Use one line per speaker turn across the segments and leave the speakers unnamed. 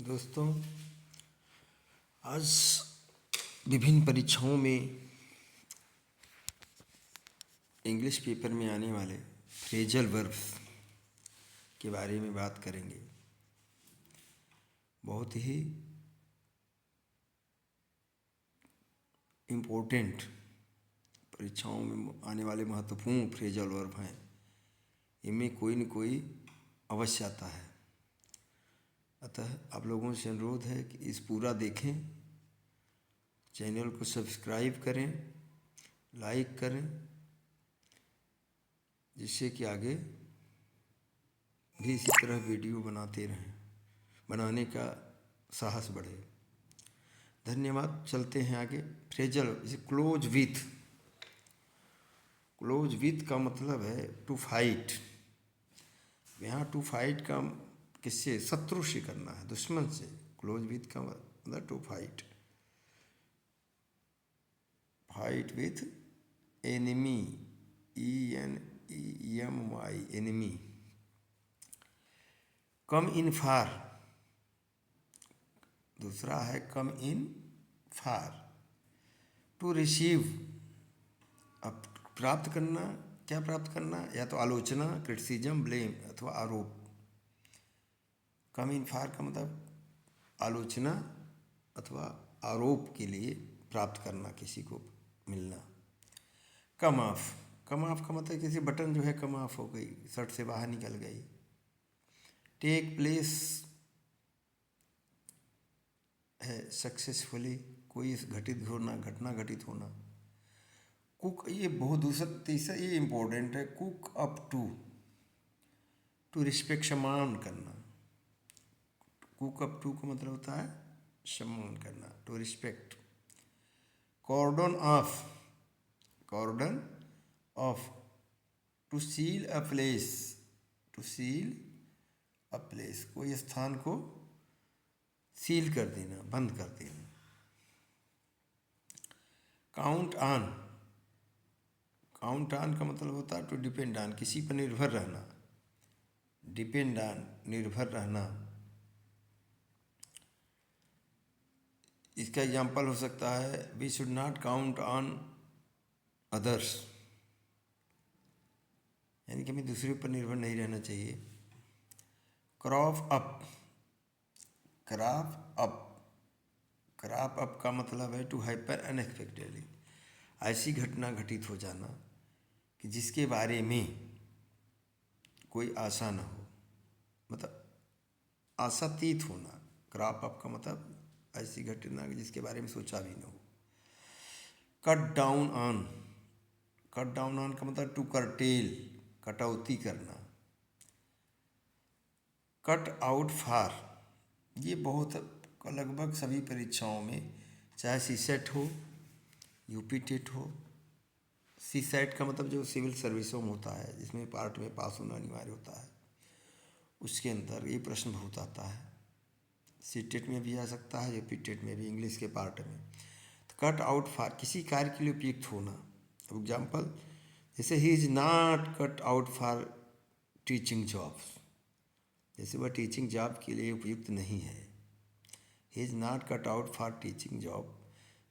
दोस्तों, आज विभिन्न परीक्षाओं में इंग्लिश पेपर में आने वाले फ्रेजल वर्ब्स के बारे में बात करेंगे। बहुत ही इम्पोर्टेंट परीक्षाओं में आने वाले महत्वपूर्ण फ्रेजल वर्ब हैं। इनमें कोई न कोई अवश्य आता है। अतः आप लोगों से अनुरोध है कि इस पूरा देखें, चैनल को सब्सक्राइब करें, लाइक करें, जिससे कि आगे भी इसी तरह वीडियो बनाने का साहस बढ़े। धन्यवाद। चलते हैं आगे। फ्रेजल जैसे क्लोज विथ का मतलब है टू फाइट। यहाँ टू फाइट का किससे? शत्रु से करना है, दुश्मन से। क्लोज विथ का मतलब to fight with enemy, ENEMY, enemy. Come in for, दूसरा है कम इन फार। टू रिसीव, अब प्राप्त करना, क्या प्राप्त करना? या तो आलोचना, क्रिटिसिज्म, ब्लेम अथवा आरोप। कम इन फार का मतलब आलोचना अथवा आरोप के लिए प्राप्त करना, किसी को मिलना। कम ऑफ का मतलब किसी बटन जो है कम ऑफ हो गई, शर्ट से बाहर निकल गई। टेक प्लेस है सक्सेसफुली, कोई घटना घटित होना। कुक, ये बहुत तीसरा ये इम्पोर्टेंट है। कुक अप टू रिस्पेक्ट, सम्मान करना। कुक अप टू का मतलब होता है सम्मान करना, to respect. Cordon off to seal a place, कोई स्थान को सील कर देना, बंद कर देना। काउंट ऑन का मतलब होता है टू डिपेंड ऑन, किसी पर निर्भर रहना। निर्भर रहना। इसका एग्जाम्पल हो सकता है we should not count on others, यानी कि हमें दूसरे पर निर्भर नहीं रहना चाहिए। क्रॉप अप का मतलब है टू हाइपर अनएक्सपेक्टेडली, ऐसी घटना घटित हो जाना कि जिसके बारे में कोई आशा न हो, मतलब आशातीत होना। क्रॉप अप का मतलब ऐसी घटना जिसके बारे में सोचा भी न हो। कट डाउन ऑन का मतलब टू करटेल, कटौती करना। कट आउट फॉर, ये बहुत लगभग सभी परीक्षाओं में, चाहे सीसेट हो, यूपी टेट हो। सीसेट का मतलब जो सिविल सर्विसों में होता है, जिसमें पार्ट में पास होना अनिवार्य होता है, उसके अंदर ये प्रश्न बहुत आता है। सीटेट में भी आ सकता है, यूपी टेट में भी, इंग्लिश के पार्ट में। तो कट आउट फॉर, किसी कार्य के लिए उपयुक्त होना। एग्जाम्पल जैसे he is not cut out for teaching jobs, जैसे वह टीचिंग जॉब के लिए उपयुक्त नहीं है। He is not cut out for teaching job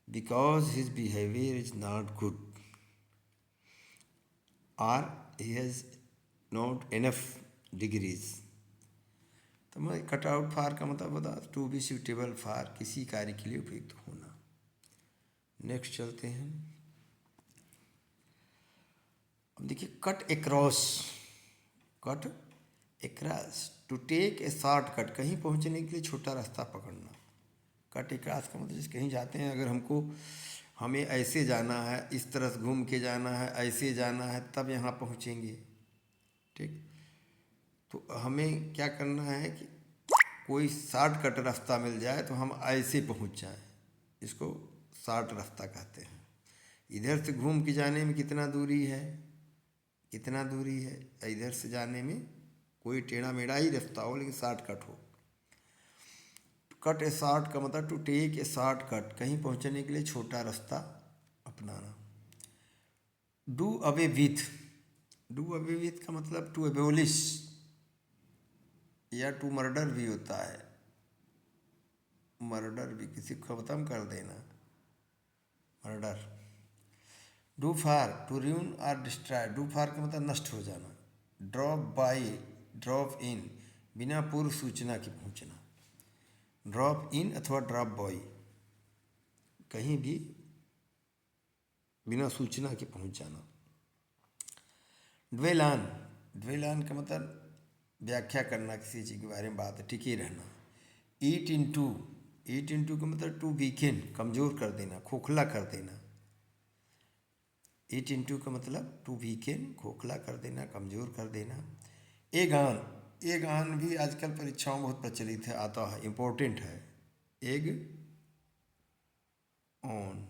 because his behaviour is not good, और he has not enough degrees. तो मैं कट आउट फॉर का मतलब बता, टू बी सूटेबल फॉर, किसी कार्य के लिए उपयुक्त होना। नेक्स्ट चलते हैं। अब देखिए cut across, to take a shortcut, कहीं पहुंचने के लिए छोटा रास्ता पकड़ना। कट एक्रॉस का मतलब जैसे कहीं जाते हैं, अगर हमें ऐसे जाना है, इस तरह से घूम के जाना है, ऐसे जाना है, तब यहाँ पहुँचेंगे। ठीक, तो हमें क्या करना है कि कोई शॉर्टकट रास्ता मिल जाए तो हम ऐसे पहुँच जाएं, इसको शॉर्ट रास्ता कहते हैं। इधर से घूम के जाने में कितना दूरी है, इधर से जाने में कोई टेढ़ा मेढ़ा ही रास्ता हो, लेकिन शॉर्टकट हो। कट ए शॉर्ट का मतलब टू टेक ए शॉर्टकट, कहीं पहुंचने के लिए छोटा रास्ता अपनाना। डू अवे विथ का मतलब टू एबोलिश या टू मर्डर भी होता है। मर्डर भी, किसी को ख़त्म कर देना, murder. Do for, to ruin और डिस्ट्रॉय। डू फार का मतलब नष्ट हो जाना। ड्रॉप बाई, ड्रॉप इन, बिना पूर्व सूचना के पहुंचना। ड्रॉप इन अथवा ड्रॉप बॉय, कहीं भी बिना सूचना के पहुंच जाना। ड्वेल ऑन, ड्वेल ऑन का मतलब व्याख्या करना, किसी चीज़ के बारे में बात, टिके रहना। ईट इनटू, ईट इनटू का मतलब टू वीकेन, कमज़ोर कर देना, खोखला कर देना। ईट इनटू का मतलब टू वीकेन, खोखला कर देना, कमज़ोर कर देना। एग ऑन, एग ऑन भी आजकल परीक्षाओं में बहुत प्रचलित है, आता है, इम्पोर्टेंट है। Egg on,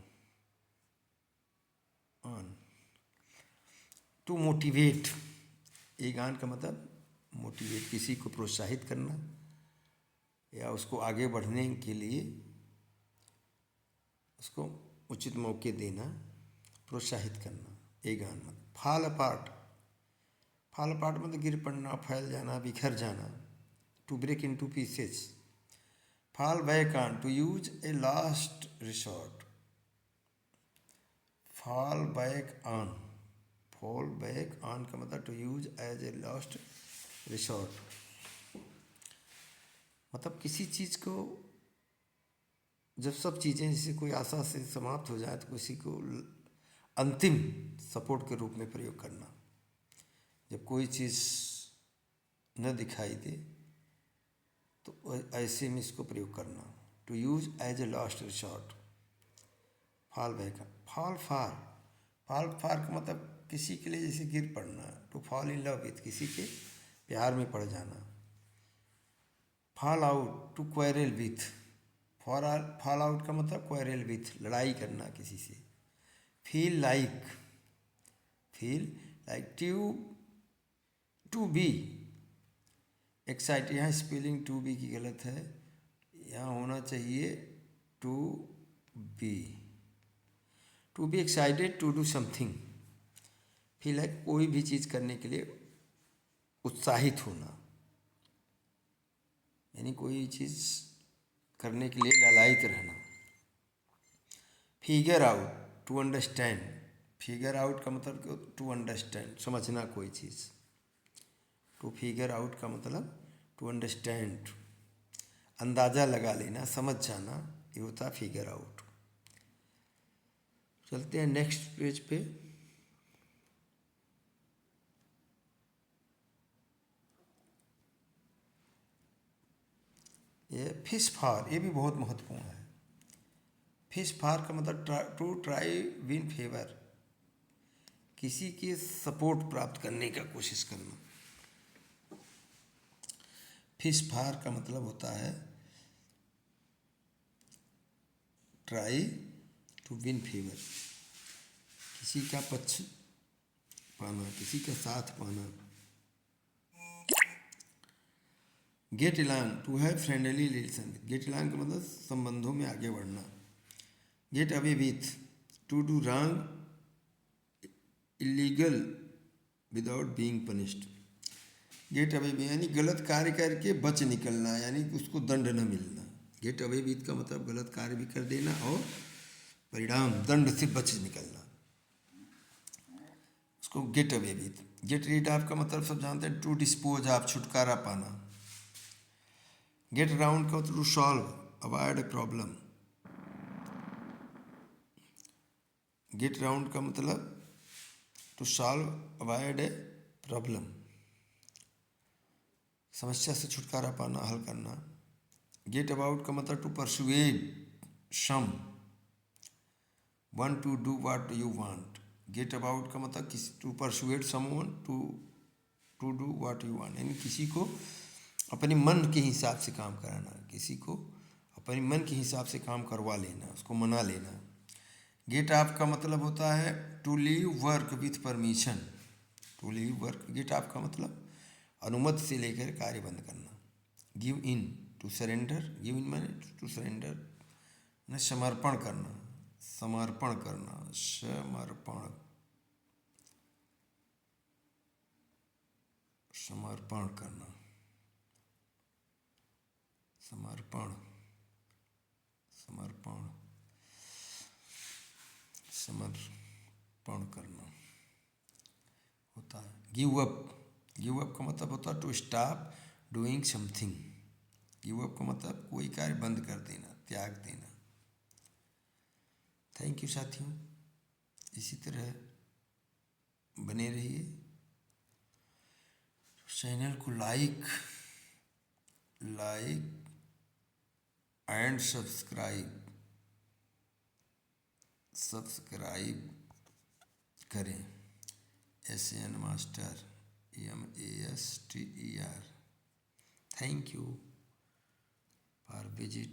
on. To motivate, egg on का मतलब मोटिवेट, किसी को प्रोत्साहित करना या उसको आगे बढ़ने के लिए उसको उचित मौके देना, प्रोत्साहित करना। एग ऑन मतलब। फॉल अपार्ट, फॉल अपार्ट मतलब गिर पड़ना, फैल जाना, बिखर जाना। To break into pieces. Fall back on, to use a last resort. Fall back on, fall back on का मतलब to use as a last resort, मतलब किसी चीज़ को जब सब चीज़ें जैसे कोई आशा से समाप्त हो जाए तो किसी को अंतिम सपोर्ट के रूप में प्रयोग करना। जब कोई चीज़ न दिखाई दे तो ऐसे में इसको प्रयोग करना। To use as a last resort. Fall back, fall for, fall for का मतलब किसी के लिए जैसे गिर पड़ना। To fall in love with, किसी के प्यार में पड़ जाना। Fall out, to quarrel with, fall out का मतलब क्वेरल विथ, लड़ाई करना किसी से। Feel like, feel like. To be excited, यहाँ स्पेलिंग टू बी की गलत है, यहाँ होना चाहिए to be. To be excited to do something, feel like कोई भी चीज़ करने के लिए उत्साहित होना, यानी कोई चीज़ करने के लिए लालायित रहना। Figure out, to understand, figure out का मतलब टू अंडरस्टैंड, समझना कोई चीज़। टू फिगर आउट का मतलब टू अंडरस्टैंड, अंदाज़ा लगा लेना, समझ जाना, ये होता है फिगर आउट। चलते हैं नेक्स्ट पेज पे। ये फिश फार, ये भी बहुत महत्वपूर्ण है। फिश फार का मतलब टू ट्राई विन फेवर, किसी के सपोर्ट प्राप्त करने का कोशिश करना। फिश फार का मतलब होता है ट्राई टू विन फेवर, किसी का पक्ष पाना, किसी का साथ पाना। Get along, to have friendly relation, get along का मतलब संबंधों में आगे बढ़ना। Get away with, to do wrong illegal without being punished. Get away with यानी गलत कार्य करके बच निकलना, यानी उसको दंड न मिलना। गेट अवे विथ का मतलब गलत कार्य भी कर देना और परिणाम दंड से बच निकलना, उसको gate away with. Get rid of का मतलब सब जानते हैं, टू डिस्पोज ऑफ, छुटकारा पाना। गेट अराउंड का मतलब to solve, avoid a problem. Get around का मतलब to solve, avoid a problem, समस्या से छुटकारा पाना, हल करना। गेट अबाउट का मतलब to persuade someone to do what you want. Get about का मतलब किसी, to persuade someone to do what you want, यानी किसी को अपने मन के हिसाब से काम कराना, किसी को अपने मन के हिसाब से काम करवा लेना, उसको मना लेना। गेट ऑफ का मतलब होता है to leave work with permission, to leave work. Get off का मतलब अनुमति से लेकर कार्य बंद करना। Give in, to surrender, give in माने टू सरेंडर, न समर्पण करना, समर्पण करना, समर्पण, समर्पण करना, समर्पण। समर्पण समर्पण करना होता है। गिव अप, गिव अप का मतलब होता है to stop doing something. Give up का मतलब कोई कार्य बंद कर देना, त्याग देना। थैंक यू साथियों, इसी तरह बने रहिए। चैनल को लाइक एंड सब्सक्राइब करें। SN master MASTER। Thank you for visit